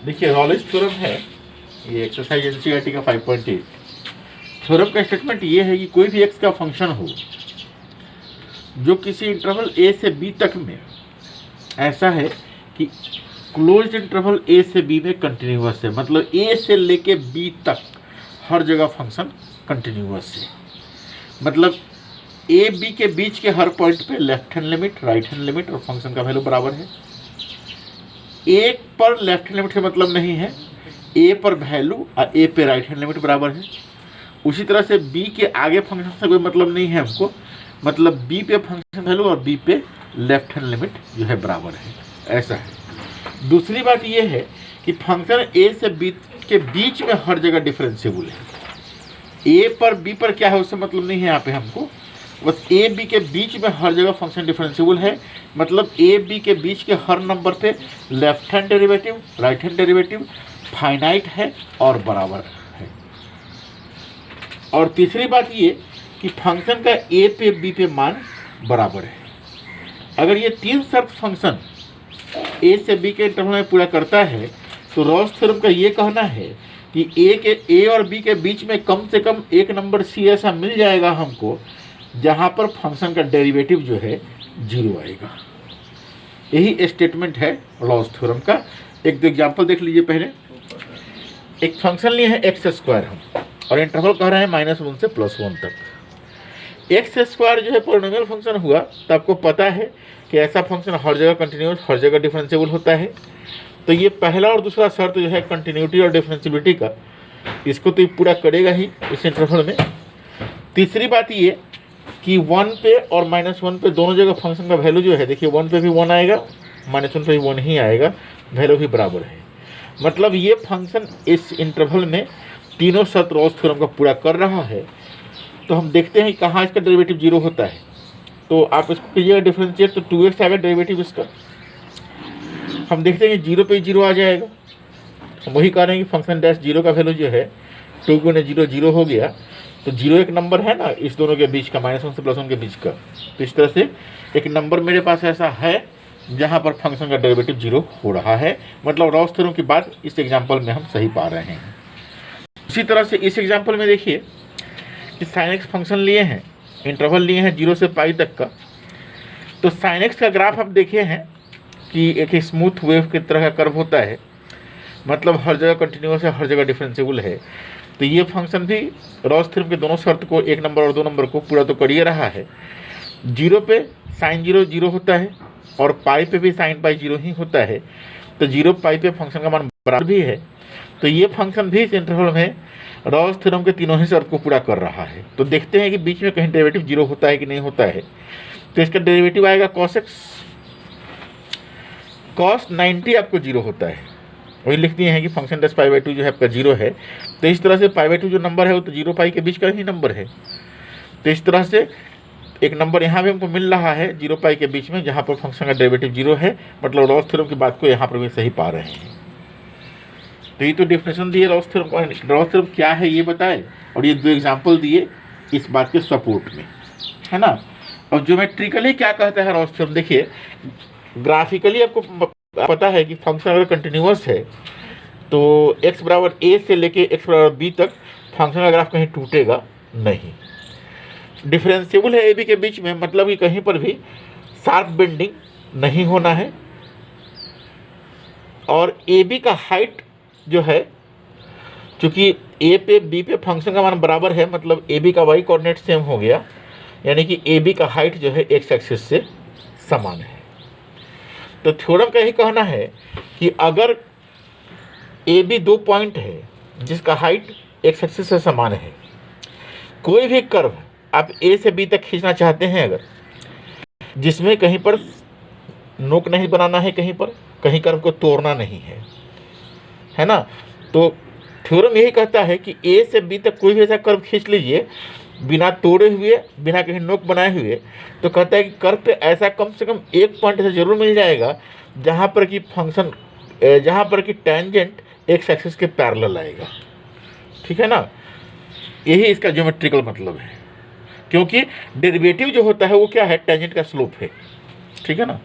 देखिए रॉलिस थ्योरम है, ये एक्सरसाइज एनसीईआरटी का 5.8 थ्योरम का स्टेटमेंट ये है कि कोई भी एक्स का फंक्शन हो जो किसी इंटरवल ए से बी तक में ऐसा है कि क्लोज्ड इंटरवल ए से बी में कंटिन्यूअस है, मतलब ए से लेके बी तक हर जगह फंक्शन कंटिन्यूअस है। मतलब ए बी के बीच के हर पॉइंट पे left hand limit, right hand limit और फंक्शन का वैल्यू बराबर है। ए पर लेफ्ट हैंड लिमिट का मतलब नहीं है, ए पर वैल्यू और ए पे राइट हैंड लिमिट बराबर है। उसी तरह से बी के आगे फंक्शन से कोई मतलब नहीं है हमको, मतलब बी पे फंक्शन वैल्यू और बी पे लेफ्ट हैंड लिमिट जो है बराबर है, ऐसा है। दूसरी बात ये है कि फंक्शन ए से बी के बीच में हर जगह डिफरेंशिएबल है। ए पर बी पर क्या है उससे मतलब नहीं है यहाँ पे हमको, बस ए बी के बीच में हर जगह फंक्शन डिफरेंशिएबल है, मतलब ए बी के बीच के हर नंबर पे left hand derivative, right hand derivative finite है और बराबर है। और तीसरी बात ये कि फंक्शन का ए पे बी पे मान बराबर है। अगर ये तीन शर्त फंक्शन ए से बी के इंटरवल में पूरा करता है तो रॉल्स थ्योरम का ये कहना है कि ए और बी के बीच में कम से कम एक नंबर सी ऐसा मिल जाएगा हमको जहाँ पर फंक्शन का डेरिवेटिव जो है 0 आएगा। यही स्टेटमेंट है रॉल्स थ्योरम का। एक दो एग्जाम्पल देख लीजिए। पहले एक फंक्शन लिए हैं एक्स स्क्वायर हम, और इंटरवल कह रहे हैं -1 से +1 तक। एक्स स्क्वायर जो है पॉलिनोमियल फंक्शन हुआ तो आपको पता है कि ऐसा फंक्शन हर जगह कंटिन्यूस, हर जगह डिफरेंशिएबल होता है। तो ये पहला और दूसरा शर्त जो है कंटिन्यूटी और डिफरेंशिएबिलिटी का, इसको तो ये पूरा करेगा ही इस इंटरवल में। तीसरी बात ये कि 1 पे और -1 पे दोनों जगह फंक्शन का वैल्यू जो है, देखिए 1 पे भी 1 आएगा, -1 पे भी 1 ही आएगा, वैल्यू भी बराबर है। मतलब ये फंक्शन इस इंटरवल में तीनों शर्त रॉल्स थ्योरम का पूरा कर रहा है। तो हम देखते हैं कहाँ इसका डेरिवेटिव 0 होता है। तो आप इसको कीजिएगा डिफरेंशिएट, तो 2x आएगा डेरिवेटिव इसका। हम देखते हैं कि 0 पे 0 आ जाएगा। हम वही कह रहे हैं कि फंक्शन डैश 0 का वैल्यू जो है 2 गुणे 0 0 हो गया। तो 0 एक नंबर है ना इस दोनों के बीच का, -1 से +1 के बीच का। तो इस तरह से एक नंबर मेरे पास ऐसा है जहाँ पर फंक्शन का डेरिवेटिव 0 हो रहा है। मतलब रॉल्स थ्योरम की बात इस एग्जाम्पल में हम सही पा रहे हैं। उसी तरह से इस एग्जाम्पल में देखिए कि साइन एक्स फंक्शन लिए हैं, इंटरवल लिए हैं 0 से पाई तक का। तो साइन एक्स का ग्राफ आप देखे हैं कि एक स्मूथ वेव की तरह का कर्व होता है, मतलब हर जगह कंटिन्यूअस है, हर जगह डिफरेंशिएबल है। तो ये फंक्शन भी रॉल्स थ्योरम के दोनों शर्त को, 1 नंबर और 2 नंबर को पूरा तो कर ही रहा है। 0 पे साइन 0 0 होता है और पाई पे भी साइन पाई 0 ही होता है। तो 0 पाई पे फंक्शन का मान बराबर भी है। तो ये फंक्शन भी इस इंटरवल में रॉल्स थ्योरम के तीनों ही शर्त को पूरा कर रहा है। तो देखते हैं कि बीच में कहीं डेरिवेटिव 0 होता है कि नहीं होता है। तो इसका डेरिवेटिव आएगा cos x, cos 90 आपको 0 होता है। वही लिख दिए हैं कि फंक्शन डैश π/2 जो है आपका 0 है। तो इस तरह से π/2 जो नंबर है वो तो 0 पाई के बीच का ही नंबर है। तो इस तरह से एक नंबर यहाँ भी हमको मिल रहा है 0 पाई के बीच में, जहाँ पर फंक्शन का डेरिवेटिव 0 है। मतलब रॉल्स थ्योरम की बात को यहाँ पर भी सही पा रहे हैं। तो ये तो डेफिनेशन दिए रॉल्स थ्योरम का, रॉल्स थ्योरम क्या है ये बताए, और ये 2 एग्जाम्पल दिए इस बात के सपोर्ट में, है ना। और ज्योमेट्रिकली क्या कहता है रॉल्स थ्योरम, देखिए ग्राफिकली आपको पता है कि फंक्शन अगर कंटिन्यूअस है तो x बराबर a से लेके x बराबर b तक फंक्शन का ग्राफ कहीं टूटेगा नहीं। डिफरेंशिएबल है ए बी के बीच में, मतलब कि कहीं पर भी शार्प बेंडिंग नहीं होना है। और ए बी का हाइट जो है, चूँकि ए पे बी पे फंक्शन का मान बराबर है, मतलब ए बी का वाई कोऑर्डिनेट सेम हो गया, यानी कि ए बी का हाइट जो है एक्स एक्सिस से समान है। तो थ्योरम का यही कहना है कि अगर ए बी 2 पॉइंट है जिसका हाइट एक्स एक्सिस से समान है, कोई भी कर्व आप ए से बी तक खींचना चाहते हैं अगर, जिसमें कहीं पर नोक नहीं बनाना है, कहीं कर्व को तोड़ना नहीं है ना। तो थ्योरम यही कहता है कि ए से बी तक कोई भी ऐसा कर्व खींच लीजिए बिना तोड़े हुए, बिना कहीं नोक बनाए हुए। तो कहता है कि कर्व पे ऐसा कम से कम एक पॉइंट ऐसा जरूर मिल जाएगा जहाँ पर कि फंक्शन, जहाँ पर कि टेंजेंट एक्स एक्सिस के पैरेलल आएगा, ठीक है ना। यही इसका ज्योमेट्रिकल मतलब है, क्योंकि डेरिवेटिव जो होता है वो क्या है, टेंजेंट का स्लोप है, ठीक है ना।